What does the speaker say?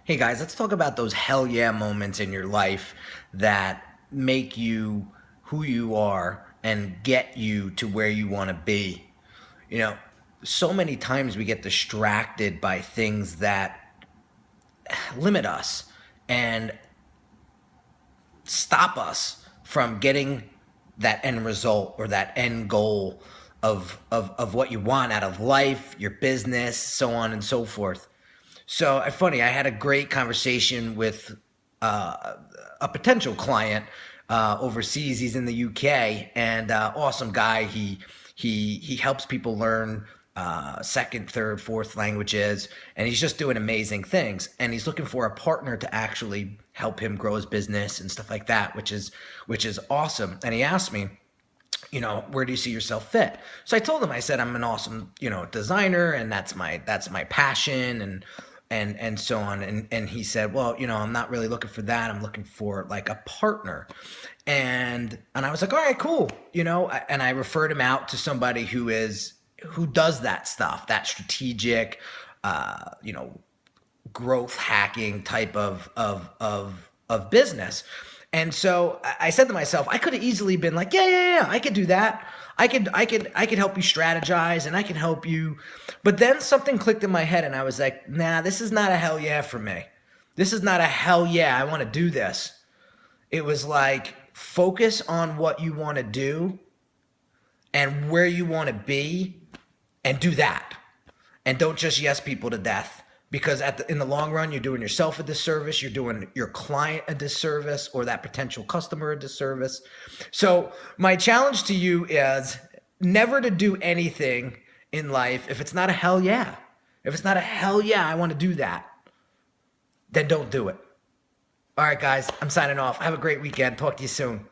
Hey guys, let's talk about those hell yeah moments in your life that make you who you are and get you to where you want to be. You know, so many times we get distracted by things that limit us and stop us from getting that end result or that end goal of what you want out of life, your business, so on and so forth. So funny, I had a great conversation with a potential client overseas. He's in the UK, and awesome guy. He helps people learn second, third, fourth languages, and he's just doing amazing things. And he's looking for a partner to actually help him grow his business and stuff like that, which is awesome. And he asked me, where do you see yourself fit? So I told him, I said, I'm an awesome, designer, and that's my passion, and so on. And he said, well, I'm not really looking for that. I'm looking for like a partner. And I was like, all right, cool. And I referred him out to somebody who does that stuff, that strategic, you know, growth hacking type of business. And so I said to myself, I could have easily been like, yeah, I could do that. I could help you strategize, and I can help you. But then something clicked in my head, and I was like, nah, this is not a hell yeah for me. This is not a hell yeah, I want to do this. It was like, focus on what you want to do and where you want to be, and do that. And don't just yes people to death, because in the long run, you're doing yourself a disservice, you're doing your client a disservice, or that potential customer a disservice. So my challenge to you is never to do anything in life if it's not a hell yeah. If it's not a hell yeah, I want to do that, then don't do it. All right, guys, I'm signing off. Have a great weekend. Talk to you soon.